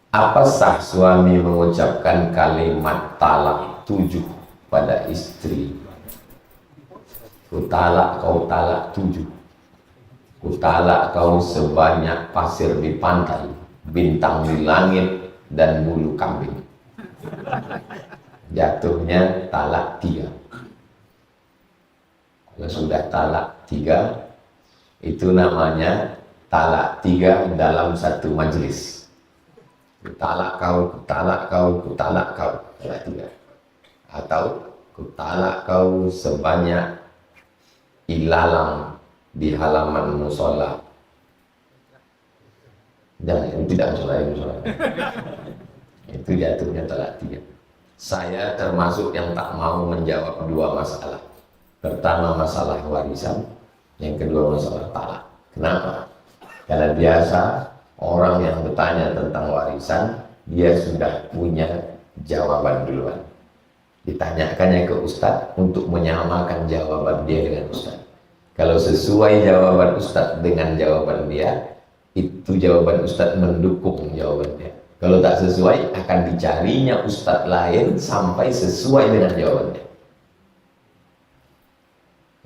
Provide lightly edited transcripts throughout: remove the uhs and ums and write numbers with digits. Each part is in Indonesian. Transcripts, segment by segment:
Apa sah suami mengucapkan kalimat talak 7 pada istri? Ku talak kau talak 7. Ku talak kau sebanyak pasir di pantai, bintang di langit, dan bulu kambing. Jatuhnya talak 3. Kalau sudah talak 3, itu namanya talak 3 dalam satu majelis. Kutalak kau, kutalak kau, kutalak kau. Talak 3. Atau kutalak kau sebanyak ilalang di halaman musola. Dan itu tidak musola. Itu jatuhnya talak 3. Saya termasuk yang tak mau menjawab 2 masalah. Pertama masalah warisan, yang kedua masalah talak. Kenapa? Karena biasa orang yang bertanya tentang warisan, dia sudah punya jawaban duluan. Ditanyakannya ke Ustadz untuk menyamakan jawaban dia dengan Ustadz. Kalau sesuai jawaban Ustadz dengan jawaban dia, itu jawaban Ustadz mendukung jawaban dia. Kalau tak sesuai, akan dicarinya Ustadz lain sampai sesuai dengan jawabannya.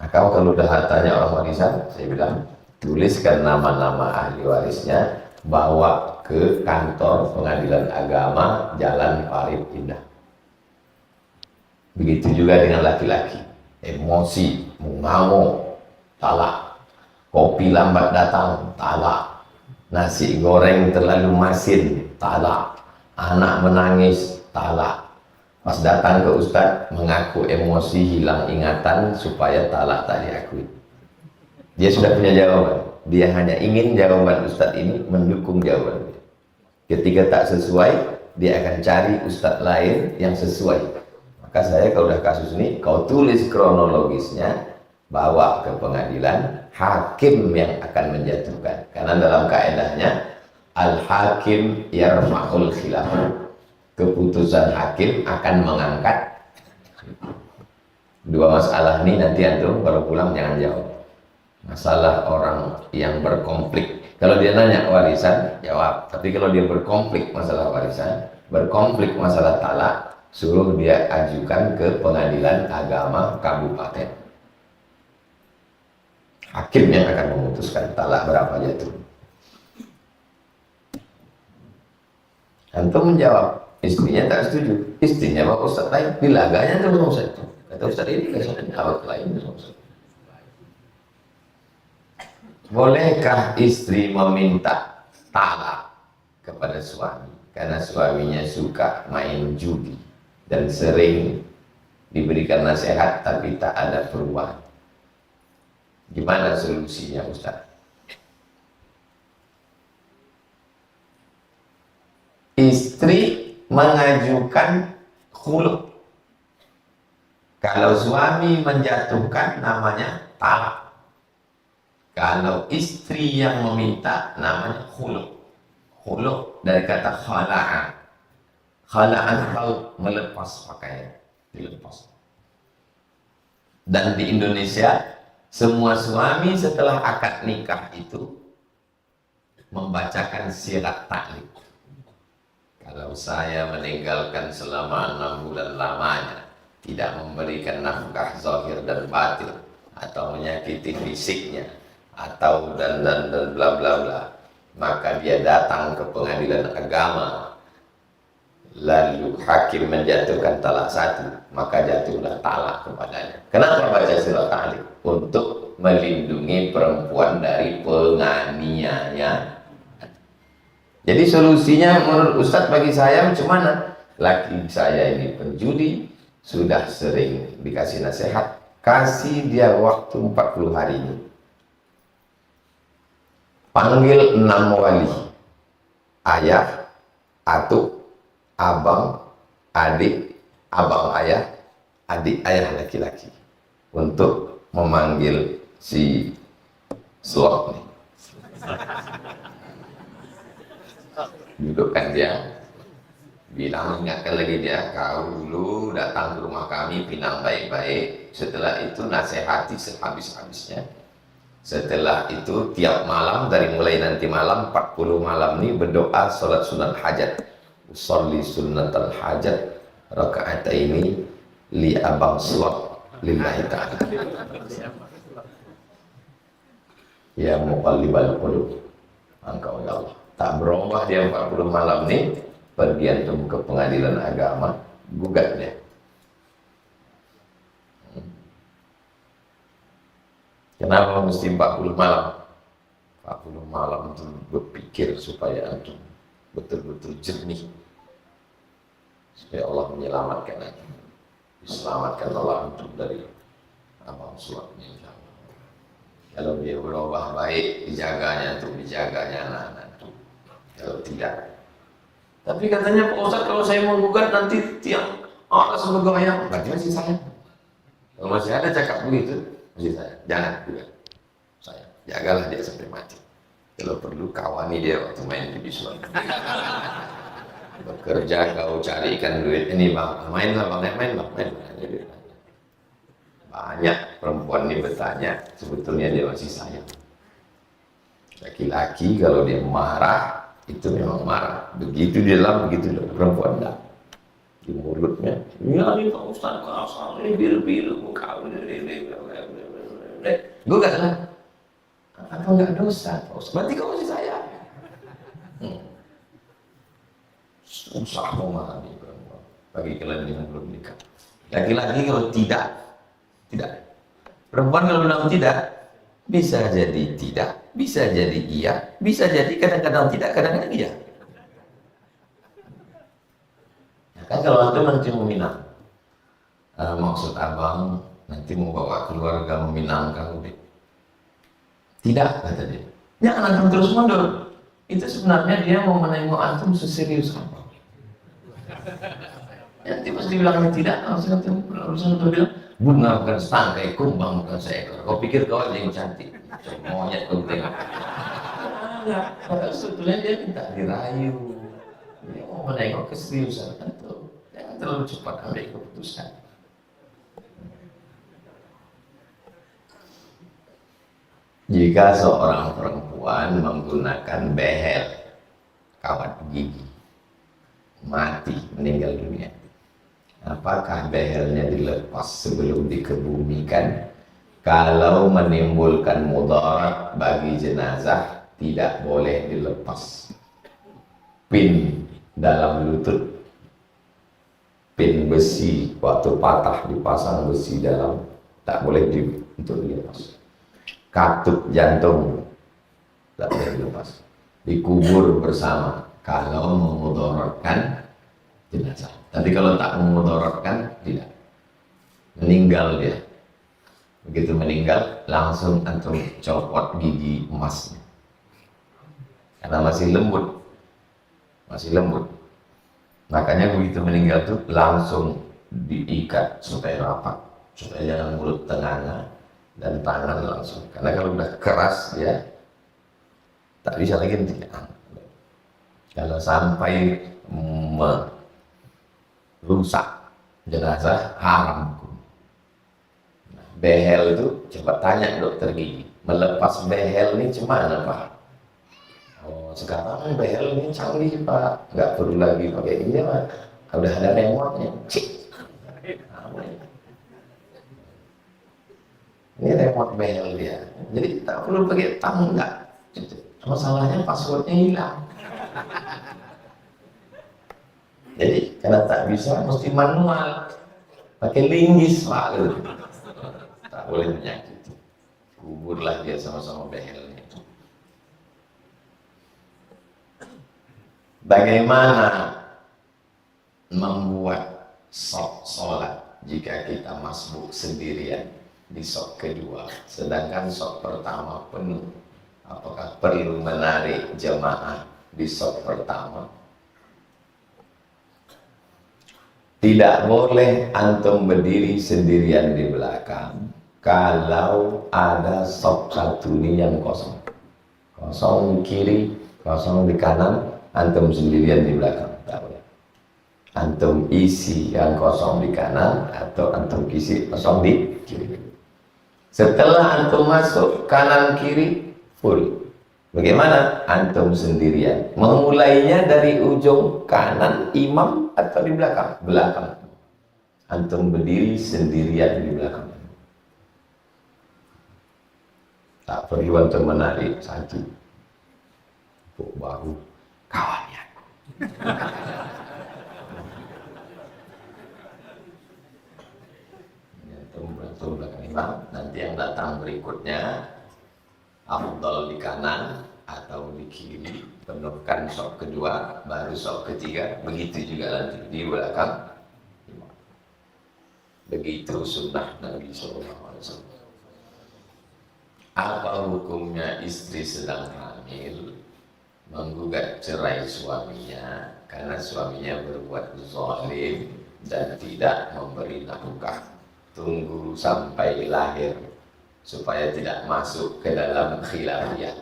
Nah, kalau udah tanya orang warisan, saya bilang, tuliskan nama-nama ahli warisnya, bawa ke kantor pengadilan agama Jalan Parit Indah. Begitu juga dengan laki-laki, emosi, mengamuk, talak. Kopi lambat datang, talak. Nasi goreng terlalu masin, talak. Anak menangis, talak. Pas datang ke Ustadz, mengaku emosi, hilang ingatan, supaya talak tak diakui. Dia sudah punya jawaban. Dia hanya ingin jawaban Ustadz ini mendukung jawaban dia. Ketika tak sesuai, dia akan cari Ustadz lain yang sesuai. Maka saya kalau udah kasus ini, kau tulis kronologisnya, bawa ke pengadilan, hakim yang akan menjatuhkan. Karena dalam kaedahnya, al-hakim yarfa'ul khilaf. Keputusan hakim akan mengangkat. 2 masalah ini nanti antum kalau pulang jangan jawab. Masalah orang yang berkonflik, kalau dia nanya warisan, jawab. Tapi kalau dia berkonflik masalah warisan, berkonflik masalah talak, suruh dia ajukan ke pengadilan agama kabupaten. Hakim yang akan memutuskan talak berapa jatuh. Antum menjawab, istrinya tak setuju. Istrinya bawa ustadz lain, dilaganya terus ustadz itu. Kata ustadz ini, kata ustadz ini, awak lain terus ustadz. Bolehkah istri meminta talak kepada suami karena suaminya suka main judi dan sering diberikan nasihat tapi tak ada perubahan? Gimana solusinya Ustaz? Istri mengajukan khulu. Kalau suami menjatuhkan namanya talak. Kalau istri yang meminta namanya khulu. Khulu dari kata khala'an. Khala'an kalau melepas pakaian, dilepas. Dan di Indonesia semua suami setelah akad nikah itu membacakan sirat taklid. Kalau saya meninggalkan selama 6 bulan lamanya, tidak memberikan nafkah zahir dan batin, atau menyakiti fisiknya, atau dan bla bla bla, maka dia datang ke pengadilan agama, lalu hakim menjatuhkan talak 1, maka jatuhlah talak kepadanya. Kenapa baca surat taklid? Untuk melindungi perempuan dari penganiaya. Jadi solusinya menurut Ustadz bagi saya macam mana? Laki saya ini penjudi, sudah sering dikasih nasihat, kasih dia waktu 40 hari ini. Panggil 6 wali, ayah, atuk, abang, adik, abang ayah, adik ayah laki-laki, untuk memanggil si slot nih. Dudukkan dia, bilang, ingatkan lagi dia, kau dulu datang ke rumah kami, pinang baik-baik. Setelah itu nasihati sehabis-habisnya. Setelah itu tiap malam, dari mulai nanti malam 40 malam ini berdoa sholat sunat hajat. usolli sunnatal hajat rakaataini li abang slot lillahi ta'ala. Ya muqallibal qulub, engkau ya Allah tak berubah dia 40 malam nih, pergi antum ke pengadilan agama, gugat dia. Kenapa mesti 40 malam? 40 malam itu berpikir supaya antum betul-betul jernih, supaya Allah menyelamatkan antum, diselamatkan Allah antum dari abang suapnya. Kalau dia berubah baik, dijaganya tuh, dijaganya anak-anak tuh. Kalau tidak, tapi katanya Pak Ustadz kalau saya mau gugat nanti tiang Allah bergoyang, berarti masih saya. Kalau masih ada cakap begitu, masih saya. Jangan gugat saya, jagalah dia sampai mati. Kalau perlu kawani dia waktu main di Biswan. Bekerja kau carikan duit ini bang, mainlah bang, main. Banyak perempuan ini bertanya, sebetulnya dia masih sayang. Laki-laki kalau dia marah, itu memang marah. Begitu di dalam, begitu di perempuan enggak. Di mulutnya, ya ini Pak Ustadz, kau ini biru-biru, kau ini. Gue gak lah. Apa enggak dosa, Pak Ustadz? Berarti kau masih sayang. Susah memahami perempuan. Bagi kalian yang belum nikah. Laki-laki kalau tidak. Perempuan kalau bilang tidak, bisa jadi tidak, bisa jadi iya, bisa jadi kadang-kadang tidak, kadang-kadang iya. Ya kan kalau antum nanti meminang, maksud abang nanti mau bawa keluarga meminangkan udah. Tidak, kata dia. Jangan antum terus mundur. Itu sebenarnya dia mau menengok antum seserius apa. Nanti pasti bilangnya tidak, langsung antum bilang, bunga bukan setangkai, kumbang bukan seekor. Kau pikir kau aja yang cantik, monyet kau tengok. Enggak, padahal sebetulnya dia minta dirayu. Dia mau menengok keseriusan itu. Jangan terlalu cepat ambil keputusan. Jika seorang perempuan menggunakan behel, kawat gigi, mati, meninggal dunia, apakah behelnya dilepas sebelum dikebumikan? Kalau menimbulkan mudarat bagi jenazah, tidak boleh dilepas. Pin dalam lutut, pin besi waktu patah dipasang besi dalam, tak boleh untuk dilepas. Katup jantung tak boleh dilepas. Dikubur bersama kalau memudaratkan jenazah. Tapi kalau tak memudaratkan, tidak. Meninggal dia. Begitu meninggal, langsung antum copot gigi emasnya. Karena masih lembut. Masih lembut. Makanya begitu meninggal tuh langsung diikat supaya rapat. Supaya jangan mulut tengahnya dan tangan langsung. Karena kalau udah keras ya, tak bisa lagi ditekan. Kalau sampai rusak jenazah, haram hukum. Nah, behel itu coba tanya dokter gigi, melepas behel ini cuman Pak? Oh, sekarang behel ini canggih Pak, nggak perlu lagi pakai ini Pak, udah ada remote-nya. Ini remote behel dia, jadi tak perlu pakai tangga. Masalahnya passwordnya hilang. Jadi karena tak bisa mesti manual, pakai linggis Pak, tak boleh menyakiti. Kuburlah dia sama-sama behelnya itu. Bagaimana membuat sok sholat jika kita masbuk sendirian di sok kedua, sedangkan sok pertama penuh? Apakah perlu menarik jemaah di sok pertama? Tidak boleh antum berdiri sendirian di belakang kalau ada sok satu ini yang kosong. Kosong di kiri, kosong di kanan, antum sendirian di belakang. Tak boleh. Antum isi yang kosong di kanan atau antum isi kosong di kiri. Setelah antum masuk kanan kiri full, Bagaimana? Antum sendirian. Memulainya dari ujung kanan imam atau di belakang? Belakang. Antum berdiri sendirian di belakang. Tak perlu antum menarik satu. Baru kawannya. Antum belakang imam. Nanti yang datang berikutnya afdal di kanan atau di kiri, penuhkan sok kedua, baru sok ketiga, begitu juga nanti di belakang. Begitu sunnah Nabi SAW. Apa hukumnya istri sedang hamil menggugat cerai suaminya karena suaminya berbuat zalim dan tidak memberi nafkah? Tunggu sampai lahir supaya tidak masuk ke dalam khilafiyah.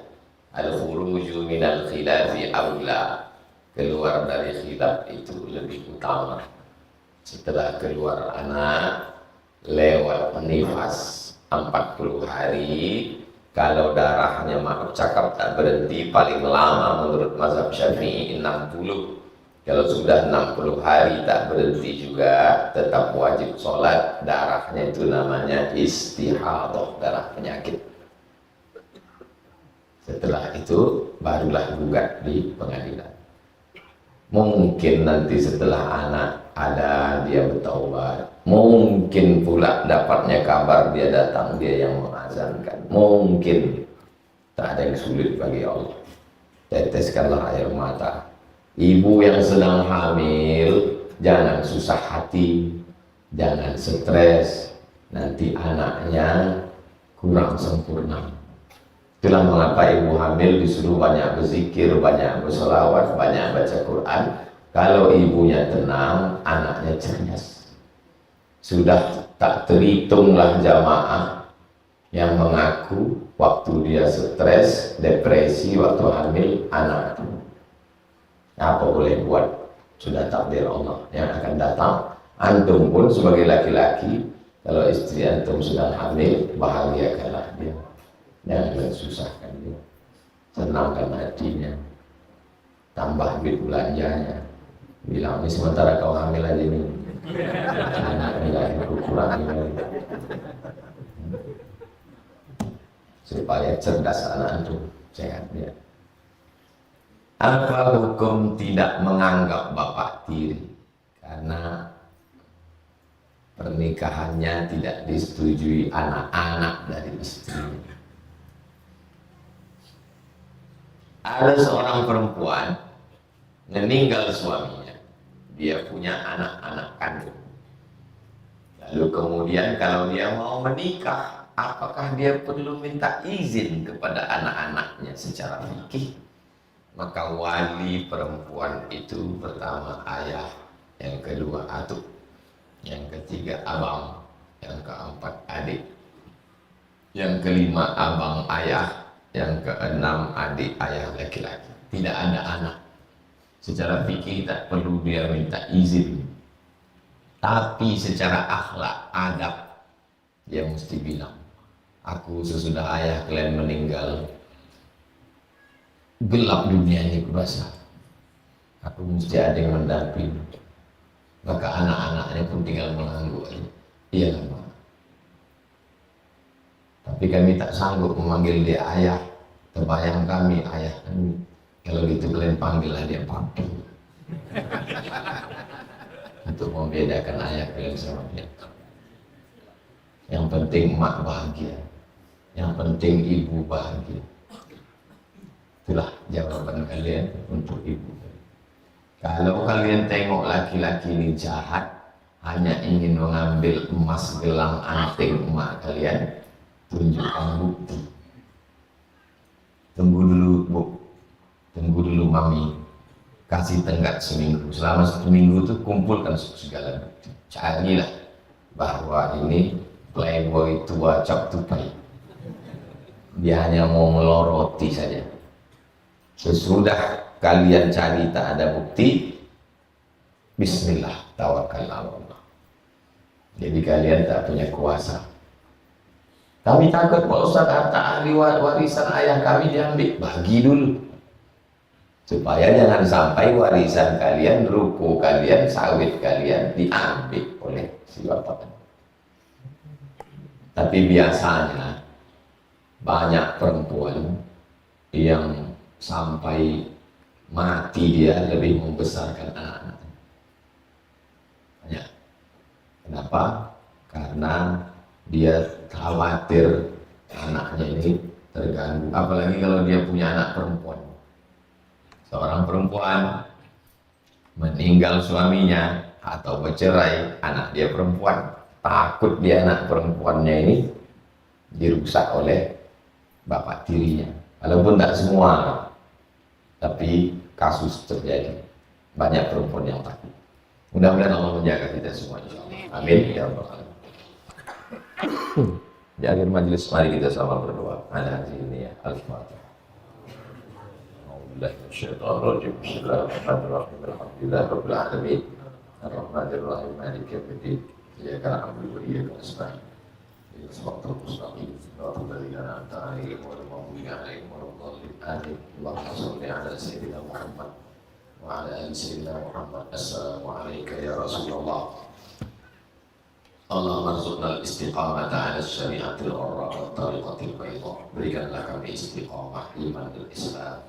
Al-khuruju minal khilafi awla, keluar dari khilaf itu lebih utama. Setelah keluar anak, lewat nifas 40 hari, kalau darahnya maaf cakap tak berhenti, paling lama menurut mazhab Syafi'i 60. Kalau sudah 60 hari tak berhenti juga, tetap wajib sholat. Darahnya itu namanya istihadah, darah penyakit. Setelah itu barulah gugat di pengadilan. Mungkin nanti setelah anak ada dia bertaubat, mungkin pula dapatnya kabar dia datang, dia yang mengazankan. Mungkin tak ada yang sulit bagi Allah. Teteskanlah air mata. Ibu yang sedang hamil jangan susah hati, jangan stres, nanti anaknya kurang sempurna. Itulah mengapa ibu hamil disuruh banyak berzikir, banyak berselawat, banyak baca Quran. Kalau ibunya tenang, anaknya cerdas. Sudah tak terhitunglah jamaah yang mengaku waktu dia stres, depresi waktu hamil anak. Apa boleh buat? Sudah takdir Allah yang akan datang. Antum pun sebagai laki-laki, kalau istri antum sedang hamil, bahagiakanlah dia. Jangan susahkan dia, senangkan hatinya, tambah duit belanjanya. Bilang, ini sementara kau hamil aja nih, anak nilai aku kurangi lagi, supaya cerdas anak itu sehat dia. Apa hukum tidak menganggap bapak tiri karena pernikahannya tidak disetujui anak-anak dari istrinya? Ada seorang perempuan meninggal suaminya, dia punya anak-anak kandung. Lalu kemudian kalau dia mau menikah, apakah dia perlu minta izin kepada anak-anaknya secara fikih? Maka wali perempuan itu pertama ayah, yang kedua atuk, yang ketiga abang, yang keempat adik, yang kelima abang ayah, yang keenam adik ayah laki-laki. Tidak ada anak. Secara fikih tak perlu dia minta izin. Tapi secara akhlak, adab, dia mesti bilang, aku sesudah ayah kalian meninggal, gelap dunia ini kurasa. Aku mesti ada yang mendampingi. Maka anak-anaknya pun tinggal mengangguk aja. Iya lah. Tapi kami tak sanggup memanggil dia ayah. Terbayang kami ayah kami. Kalau gitu kalian panggillah dia papi. Untuk membedakan ayah kalian sama dia. Yang penting emak bahagia. Yang penting ibu bahagia. Itulah jawaban kalian untuk ibu. Kalau kalian tengok laki-laki ini jahat, hanya ingin mengambil emas gelang anting emak kalian, tunjukkan bukti. Tunggu dulu bu, tunggu dulu mami, kasih tenggat seminggu. Selama seminggu itu kumpulkan segala bukti. Carilah bahwa ini playboy tua cap tupai. Dia hanya mau meloroti saja. Sesudah kalian cari tak ada bukti, bismillah, tawakal ala Allah. Jadi kalian tak punya kuasa. Kami takut Pak Ustaz harta ahli warisan ayah kami diambil. Bagi dulu. Supaya jangan sampai warisan kalian, ruko kalian, sawit kalian diambil oleh si bapak. Tapi biasanya banyak perempuan yang sampai mati dia lebih membesarkan anak-anaknya. Banyak. Kenapa? Karena dia khawatir anaknya ini terganggu, apalagi kalau dia punya anak perempuan. Seorang perempuan meninggal suaminya atau bercerai, anak dia perempuan, takut dia anak perempuannya ini dirusak oleh bapak tirinya. Walaupun tak semua, tapi kasus terjadi. Banyak perempuan yang takut. Mudah-mudahan Allah menjaga kita semua, insyaallah. Amin ya rabbal alamin. Di akhir majelis mari kita sama berdoa. Ada hari ini ya. Al-Fatihah. A'udzubillahi minasyaitonir rajim. Bismillahirrahmanirrahim. Alhamdulillahirabbil alamin. Arrahmanirrahim. Maliki yaumiddin. Iyyaka na'budu wa iyyaka nasta'in. Ihdinas siratal mustaqim. Siratal ladzina an'amta 'alaihim ghairil maghdubi 'alaihim waladdallin. Amin. Allahumma shalli 'ala sayyidina Muhammad wa 'ala ali sayyidina Muhammad. Assalamu alayka ya Rasulullah. Allah marzuqna al-istiqamata ala syariatil gharra wa tariqatil bayda. Berikanlah kami istiqamah iman dan Islam.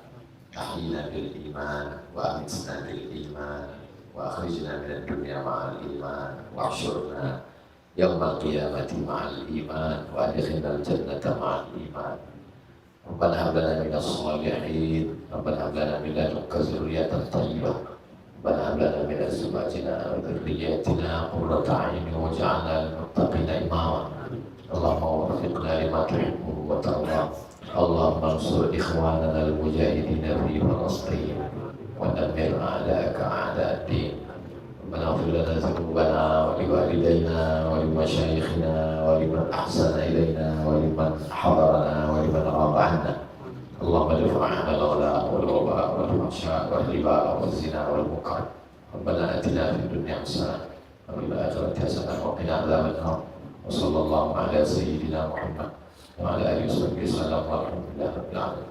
Ahyina bil iman wa amitna bil iman wa akhrijna minad dunya ma'al iman wa ahsyurna yawmal qiyamati ma'al iman wa adkhilna al-jannata ma'al iman. Rabbana hab lana minas shalihin, Rabbana hab lana min ladunka dzurriyyatan thayyibah. ربنا هب لنا من ازواجنا وذرياتنا قرة اعين واجعلنا للمتقين اماما اللهم وفقنا لما تحب وترضى اللهم انصر اخواننا المجاهدين في فلسطين ودمر اعداءك اعداء الدين ربنا اغفر لنا ذنوبنا ولوالدينا ولمشايخنا ولمن احسن الينا ولمن حضرنا ولمن غاب عنا اللهم ادفع عنا الغلاء والوباء والفحشاء والربا والزنا والمنكر ربنا اتنا في الدنيا حسنه وفي الاخره حسنه وقنا عذاب النار وصلى الله على سيدنا محمد وعلى اله وصحبه وسلم والحمد لله رب العالمين.